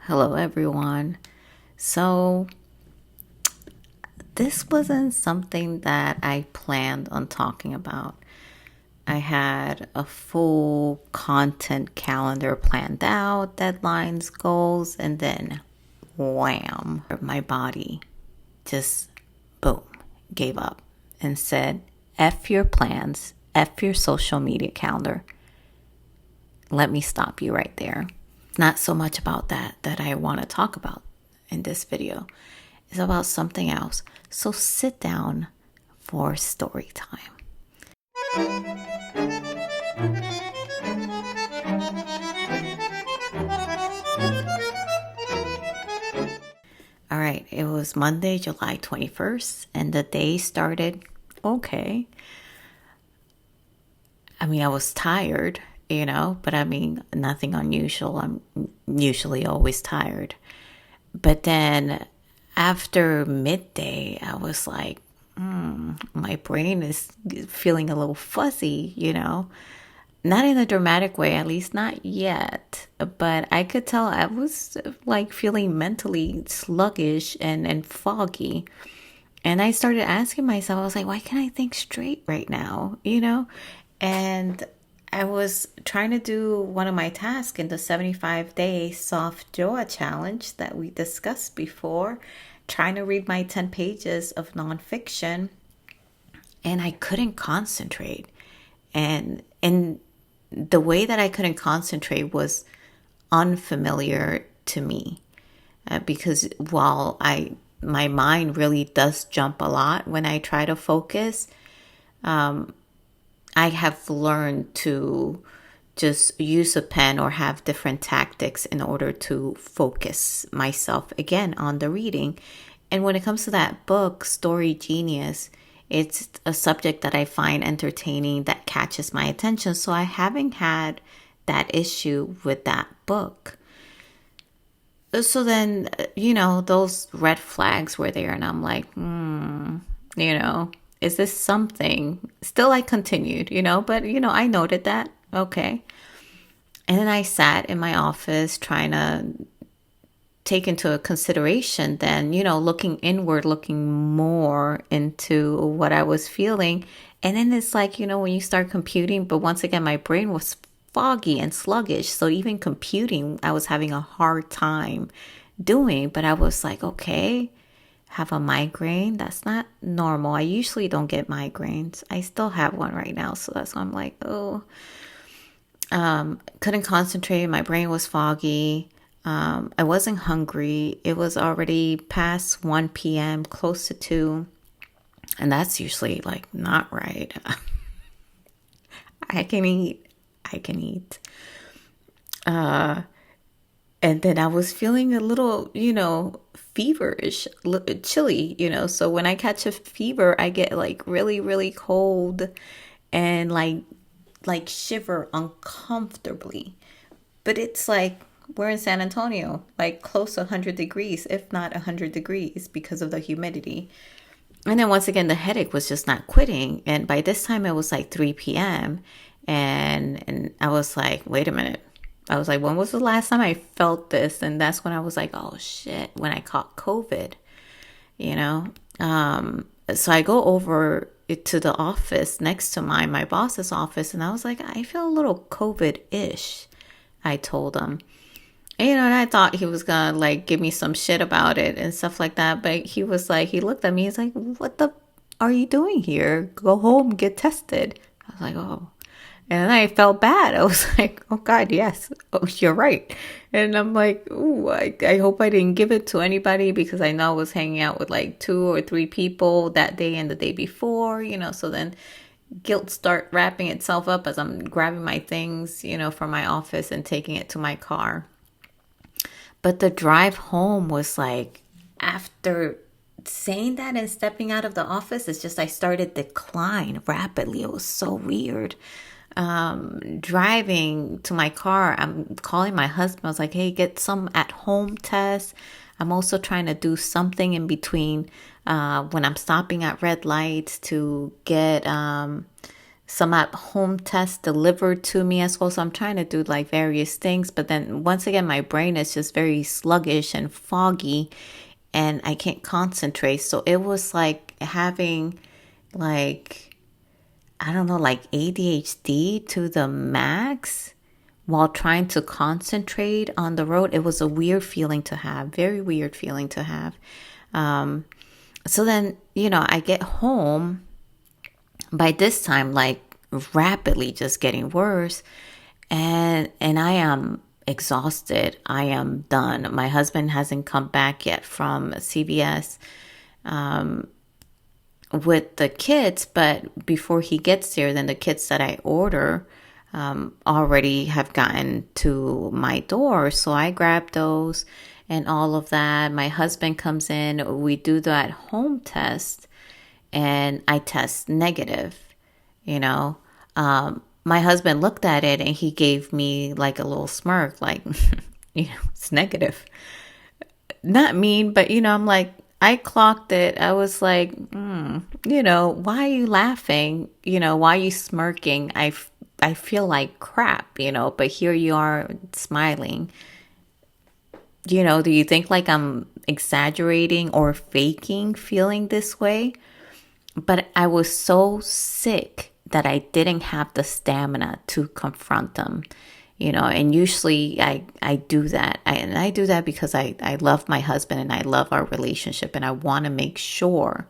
Hello, everyone. So, this wasn't something that I planned on talking about. I had a full content calendar planned out, deadlines, goals, and then wham, my body just boom, gave up and said, F your plans, F your social media calendar. Let me stop you right there. Not so much about that I want to talk about in this video. It's about something else. So sit down for story time. All right, it was Monday, July 21st, and the day started okay. I mean, I was tired, but I mean, nothing unusual. I'm usually always tired. But then after midday, I was like, my brain is feeling a little fuzzy, Not in a dramatic way, at least not yet. But I could tell I was like feeling mentally sluggish and foggy. And I started asking myself, I was like, why can't I think straight right now? And I was trying to do one of my tasks in the 75-day soft jaw challenge that we discussed before, trying to read my 10 pages of nonfiction, and I couldn't concentrate. And the way that I couldn't concentrate was unfamiliar to me, because while my mind really does jump a lot when I try to focus, I have learned to just use a pen or have different tactics in order to focus myself again on the reading. And when it comes to that book, Story Genius, it's a subject that I find entertaining, that catches my attention. So I haven't had that issue with that book. So then, those red flags were there, and I'm like, is this something? Still, I continued, but, I noted that. Okay. And then I sat in my office trying to take into consideration then, looking inward, looking more into what I was feeling. And then it's like, when you start computing, but once again, my brain was foggy and sluggish. So even computing, I was having a hard time doing, but I was like, okay, have a migraine. That's not normal. I usually don't get migraines. I still have one right now. So that's why I'm like, couldn't concentrate. My brain was foggy. I wasn't hungry. It was already past 1 p.m., close to 2. And that's usually like not right. I can eat. And then I was feeling a little, feverish, chilly, So when I catch a fever, I get like really, really cold and like shiver uncomfortably. But it's like we're in San Antonio, like close to 100 degrees, if not 100 degrees because of the humidity. And then once again, the headache was just not quitting. And by this time it was like 3 p.m. And I was like, wait a minute. I was like, when was the last time I felt this? And that's when I was like, oh shit, when I caught COVID, So I go over to the office next to my boss's office, and I was like, I feel a little COVID-ish, I told him. And, and I thought he was gonna like give me some shit about it and stuff like that. But he was like, he looked at me, he's like, what the are you doing here? Go home, get tested. I was like, oh. And then I felt bad. I was like, oh God, yes. Oh, you're right. And I'm like, ooh, I hope I didn't give it to anybody, because I know I was hanging out with like 2 or 3 people that day and the day before, So then guilt start wrapping itself up as I'm grabbing my things, from my office and taking it to my car. But the drive home was like, after saying that and stepping out of the office, it's just I started decline rapidly. It was so weird. Driving to my car, I'm calling my husband. I was like, hey, get some at home tests. I'm also trying to do something in between when I'm stopping at red lights to get some at home tests delivered to me as well. So I'm trying to do like various things. But then once again, my brain is just very sluggish and foggy and I can't concentrate. So it was like having like, I don't know, like ADHD to the max while trying to concentrate on the road. It was a weird feeling to have, very weird feeling to have. So then, I get home by this time, like rapidly just getting worse. And I am exhausted. I am done. My husband hasn't come back yet from CVS with the kids, but before he gets there, then the kids that I order already have gotten to my door. So I grab those and all of that. My husband comes in. We do that home test and I test negative, you know. My husband looked at it and he gave me like a little smirk, like, it's negative. Not mean, but, I'm like, I clocked it. I was like, why are you laughing? Why are you smirking? I feel like crap, but here you are smiling. Do you think like I'm exaggerating or faking feeling this way? But I was so sick that I didn't have the stamina to confront them, and usually I do that. I do that because I love my husband and I love our relationship and I want to make sure,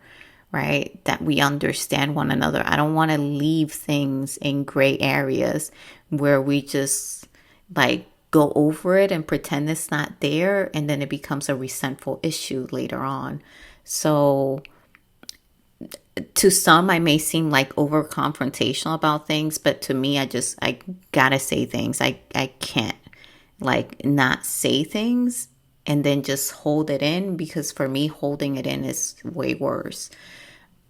right, that we understand one another. I don't want to leave things in gray areas where we just like go over it and pretend it's not there. And then it becomes a resentful issue later on. So to some, I may seem like over confrontational about things, but to me, I gotta say things. I can't like not say things and then just hold it in, because for me, holding it in is way worse.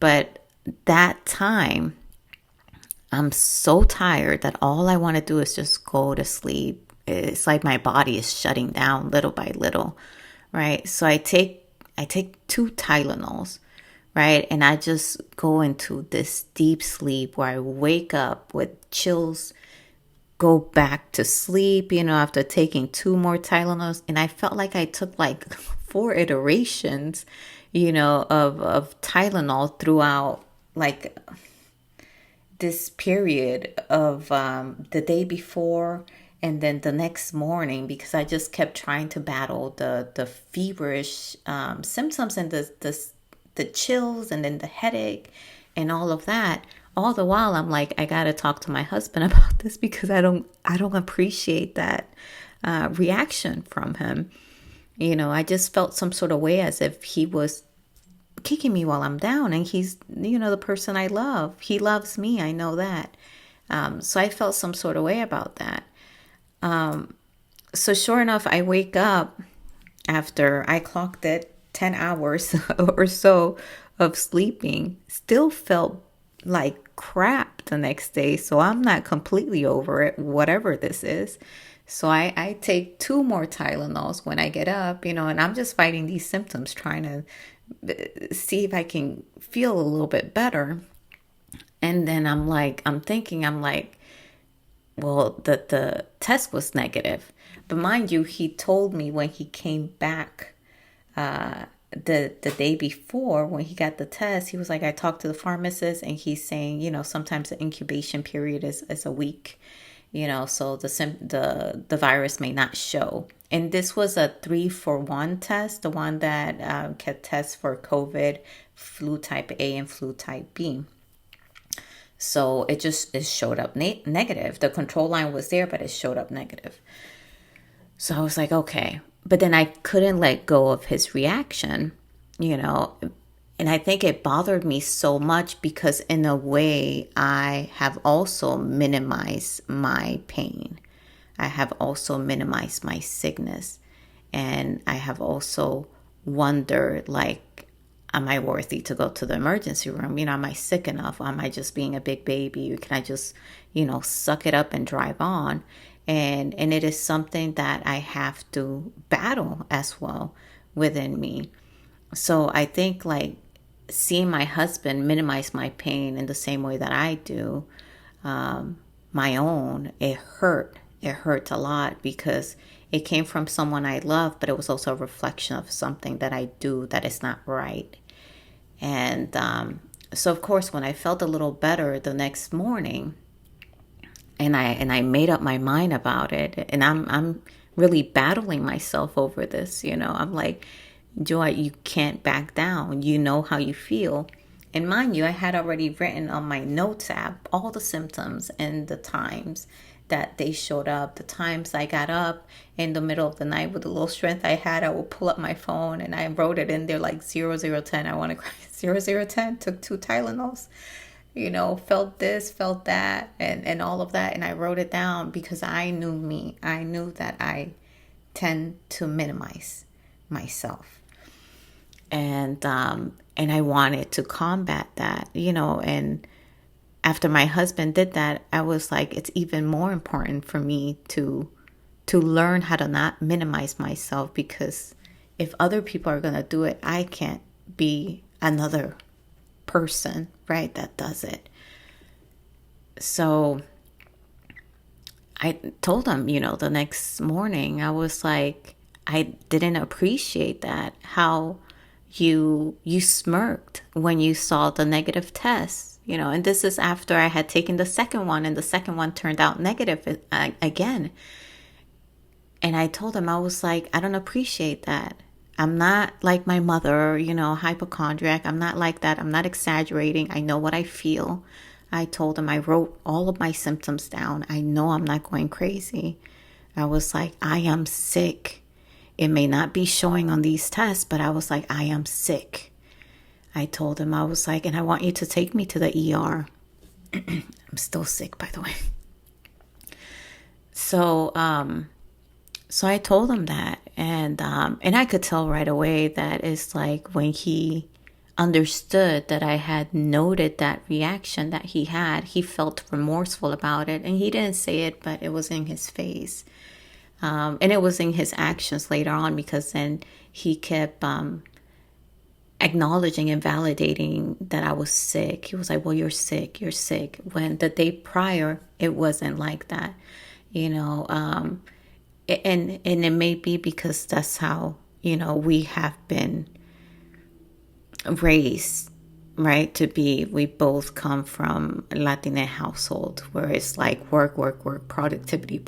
But that time, I'm so tired that all I want to do is just go to sleep. It's like my body is shutting down little by little, right? So I take 2 Tylenols, right? And I just go into this deep sleep where I wake up with chills, go back to sleep, after taking 2 more Tylenols. And I felt like I took like 4 iterations, of Tylenol throughout like this period of the day before and then the next morning, because I just kept trying to battle the feverish symptoms and the chills and then the headache and all of that. All the while I'm like, I gotta talk to my husband about this because I don't appreciate that reaction from him. I just felt some sort of way as if he was kicking me while I'm down, and he's the person I love. He loves me, I know that. So I felt some sort of way about that. So sure enough, I wake up after I clocked it 10 hours or so of sleeping, still felt like crap the next day. So I'm not completely over it, whatever this is. So I take 2 more Tylenols when I get up, and I'm just fighting these symptoms, trying to see if I can feel a little bit better. And then I'm like, well, the test was negative. But mind you, he told me when he came back the day before, when he got the test, he was like, I talked to the pharmacist and he's saying, sometimes the incubation period is a week, so the virus may not show. And this was a 3-for-1 test, the one that can test for COVID, flu type A and flu type B. So it showed up negative. The control line was there, but it showed up negative. So I was like, okay. But then I couldn't let go of his reaction, and I think it bothered me so much because in a way I have also minimized my pain. I have also minimized my sickness. And I have also wondered, like, am I worthy to go to the emergency room? Am I sick enough? Am I just being a big baby? Can I just, suck it up and drive on? And it is something that I have to battle as well within me. So I think like seeing my husband minimize my pain in the same way that I do, my own, it hurt. It hurt a lot because it came from someone I love, but it was also a reflection of something that I do that is not right. And so, of course, when I felt a little better the next morning, and I made up my mind about it, and I'm really battling myself over this. I'm like, Joy, you can't back down. You know how you feel. And mind you, I had already written on my notes app all the symptoms and the times that they showed up. The times I got up in the middle of the night with the little strength I had, I would pull up my phone and I wrote it in there like 0010. I want to cry. 0010, took 2 Tylenols, felt this, felt that, and all of that. And I wrote it down because I knew me. I knew that I tend to minimize myself. And I wanted to combat that, and after my husband did that, I was like, it's even more important for me to learn how to not minimize myself, because if other people are going to do it, I can't be another person, right, that does it. So I told him, the next morning, I was like, I didn't appreciate that, how you smirked when you saw the negative test, and this is after I had taken the second one, and the second one turned out negative again. And I told him, I was like, I don't appreciate that. I'm not like my mother, hypochondriac. I'm not like that. I'm not exaggerating. I know what I feel. I told him, I wrote all of my symptoms down. I know I'm not going crazy. I was like, I am sick. It may not be showing on these tests, but I was like, I am sick. I told him, I was like, and I want you to take me to the ER. I'm still sick, by the way. So I told him that, and I could tell right away that it's like when he understood that I had noted that reaction that he had, he felt remorseful about it, and he didn't say it, but it was in his face. And it was in his actions later on, because then he kept acknowledging and validating that I was sick. He was like, well, you're sick. When the day prior, it wasn't like that, and it may be because that's how, we have been raised, right? We both come from a Latina household where it's like work, productivity.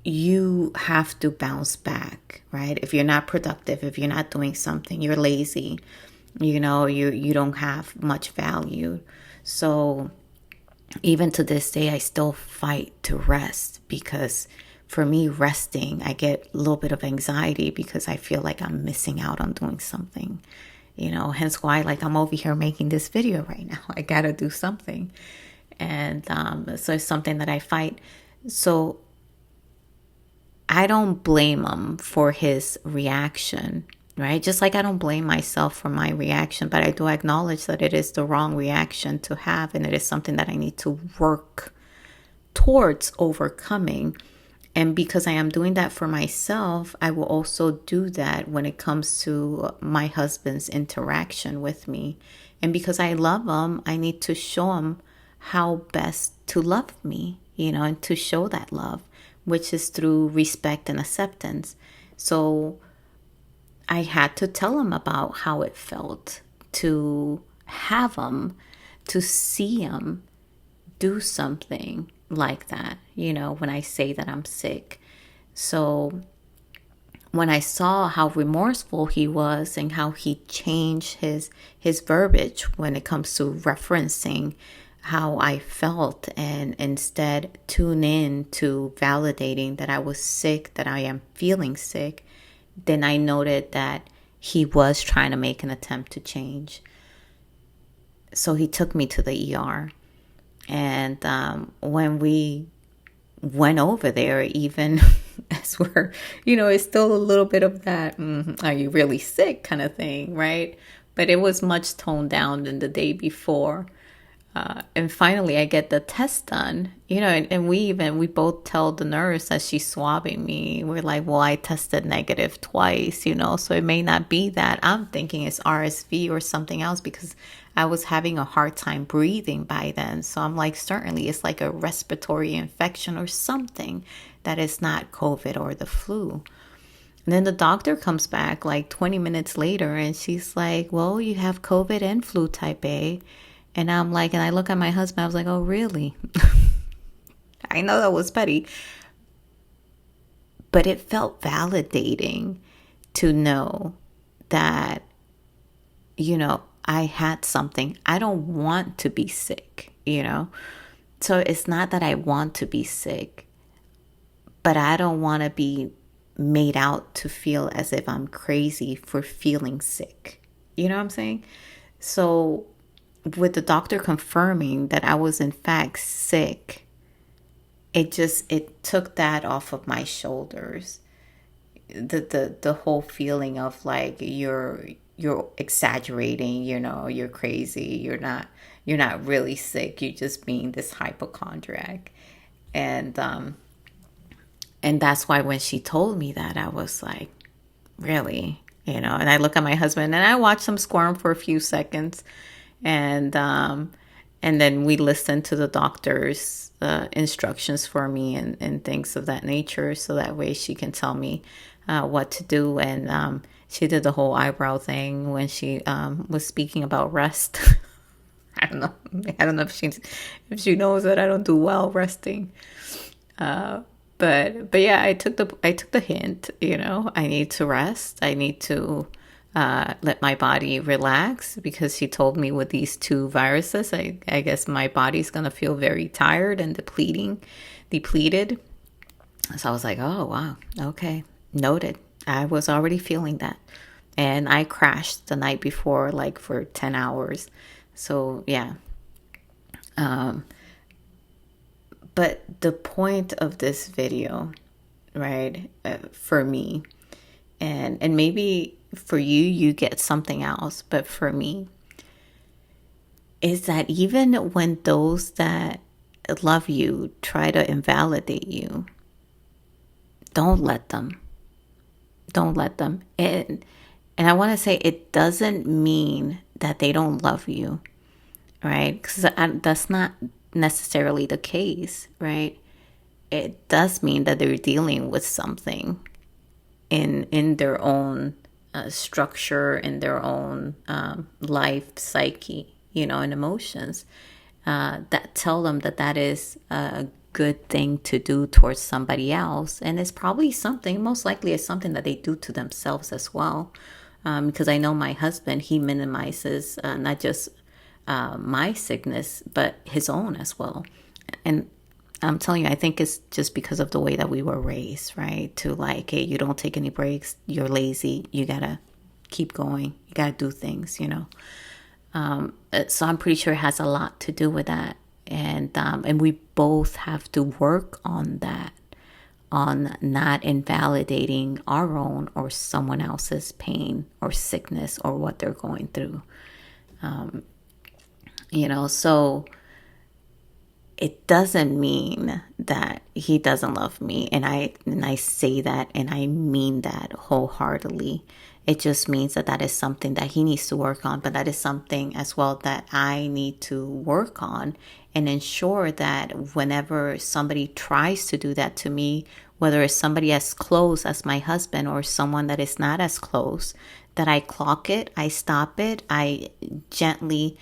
You have to bounce back, right? If you're not productive, if you're not doing something, you're lazy, you don't have much value. So even to this day, I still fight to rest, because for me, resting, I get a little bit of anxiety because I feel like I'm missing out on doing something, hence why I'm over here making this video right now. I got to do something. And so it's something that I fight. So I don't blame him for his reaction, right? Just like I don't blame myself for my reaction, but I do acknowledge that it is the wrong reaction to have, and it is something that I need to work towards overcoming. And because I am doing that for myself, I will also do that when it comes to my husband's interaction with me. And because I love him, I need to show him how best to love me, and to show that love, which is through respect and acceptance. So I had to tell him about how it felt to have him, to see him do something like that, when I say that I'm sick. So when I saw how remorseful he was and how he changed his verbiage when it comes to referencing how I felt, and instead tune in to validating that I was sick, that I am feeling sick, then I noted that he was trying to make an attempt to change. So he took me to the ER. And when we went over there, even as we're, it's still a little bit of that, are you really sick kind of thing, right? But it was much toned down than the day before. And finally, I get the test done, and we both tell the nurse as she's swabbing me, we're like, well, I tested negative twice, so it may not be that. I'm thinking it's RSV or something else because I was having a hard time breathing by then. So I'm like, certainly it's like a respiratory infection or something that is not COVID or the flu. And then the doctor comes back like 20 minutes later and she's like, well, you have COVID and flu type A. And I'm like, and I look at my husband, I was like, oh, really? I know that was petty. But it felt validating to know that, I had something. I don't want to be sick. So it's not that I want to be sick, but I don't want to be made out to feel as if I'm crazy for feeling sick. You know what I'm saying? So with the doctor confirming that I was in fact sick, it took that off of my shoulders. The whole feeling of like you're exaggerating, you're crazy, you're not really sick, you're just being this hypochondriac. And that's why when she told me that, I was like, really? And I look at my husband and I watch him squirm for a few seconds. And then we listen to the doctor's instructions for me and things of that nature. So that way she can tell me what to do. And she did the whole eyebrow thing when she was speaking about rest. I don't know if she knows that I don't do well resting. But yeah, I took the hint, I need to rest. I need to let my body relax because she told me with these two viruses, I guess my body's going to feel very tired and depleted. So I was like, oh, wow. Okay. Noted. I was already feeling that. And I crashed the night before, like for 10 hours. So yeah. But the point of this video, right, for me, and maybe for you get something else, but for me, is that even when those that love you try to invalidate you, don't let them. Don't let them. And I want to say it doesn't mean that they don't love you, right? Because that's not necessarily the case, right? It does mean that they're dealing with something in their own structure, in their own life, psyche, and emotions that tell them that is a good thing to do towards somebody else. And it's probably something, most likely it's something that they do to themselves as well. Because I know my husband, he minimizes not just my sickness, but his own as well. And I'm telling you, I think it's just because of the way that we were raised, right? To like, hey, you don't take any breaks, you're lazy, you gotta keep going, you gotta do things, So I'm pretty sure it has a lot to do with that. And we both have to work on that, on not invalidating our own or someone else's pain or sickness or what they're going through. So it doesn't mean that he doesn't love me. And I say that and I mean that wholeheartedly. It just means that is something that he needs to work on, but that is something as well that I need to work on and ensure that whenever somebody tries to do that to me, whether it's somebody as close as my husband or someone that is not as close, that I clock it, I stop it, I gently,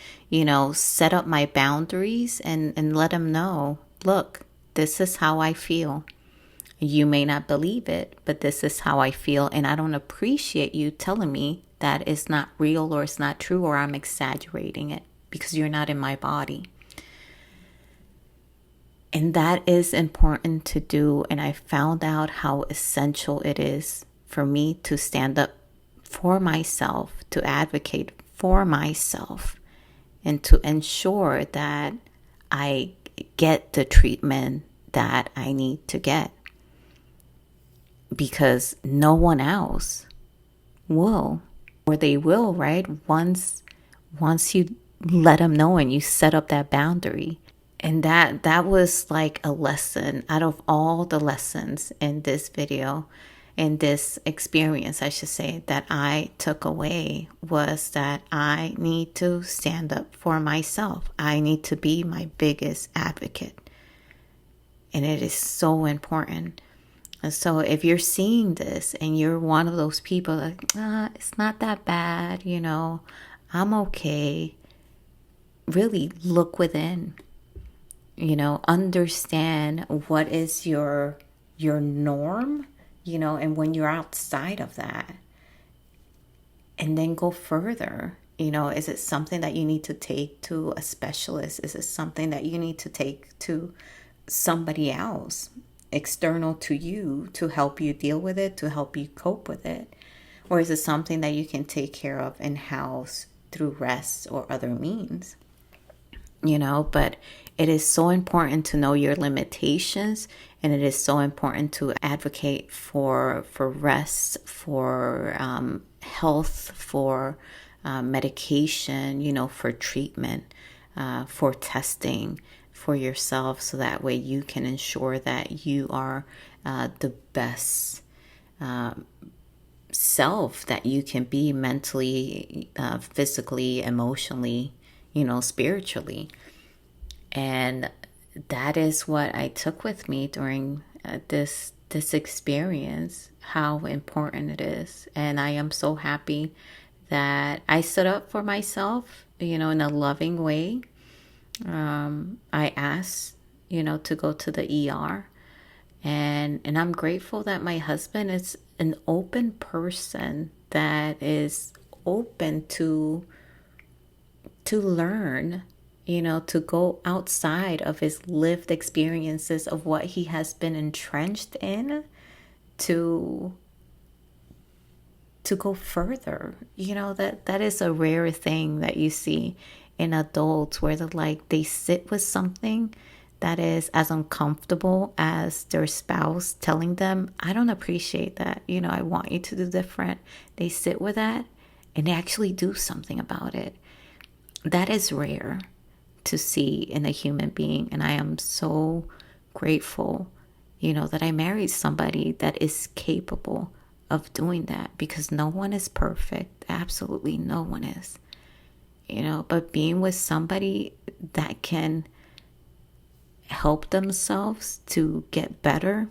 set up my boundaries and let them know, look, this is how I feel. You may not believe it, but this is how I feel. And I don't appreciate you telling me that it's not real or it's not true or I'm exaggerating it because you're not in my body. And that is important to do. And I found out how essential it is for me to stand up for myself, to advocate for myself, and to ensure that I get the treatment that I need to get. Because no one else will, or they will, right? Once you let them know and you set up that boundary. And that was like a lesson out of all the lessons in this video, in this experience, I should say, that I took away, was that I need to stand up for myself. I need to be my biggest advocate. And it is so important. And so if you're seeing this and you're one of those people like, it's not that bad, I'm okay. Really look within, understand what is your norm, and when you're outside of that, and then go further. Is it something that you need to take to a specialist? Is it something that you need to take to somebody else external to you to help you deal with it, to help you cope with it? Or is it something that you can take care of in-house through rest or other means? But it is so important to know your limitations, and it is so important to advocate for rest, for health, for medication, for treatment, for testing for yourself, so that way you can ensure that you are the best self that you can be, mentally, physically, emotionally, spiritually. And that is what I took with me during this experience, how important it is. And I am so happy that I stood up for myself, in a loving way. I asked, to go to the ER. And I'm grateful that my husband is an open person that is open to learn, to go outside of his lived experiences of what he has been entrenched in, to go further. That is a rare thing that you see in adults, where they sit with something that is as uncomfortable as their spouse telling them, I don't appreciate that, I want you to do different. They sit with that and they actually do something about it. That is rare to see in a human being. And I am so grateful, that I married somebody that is capable of doing that, because no one is perfect. Absolutely no one is, but being with somebody that can help themselves to get better,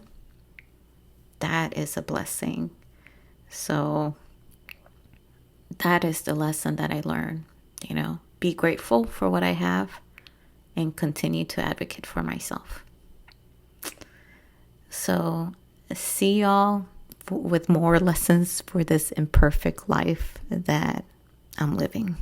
that is a blessing. So that is the lesson that I learned, be grateful for what I have and continue to advocate for myself. So see y'all with more lessons for this imperfect life that I'm living.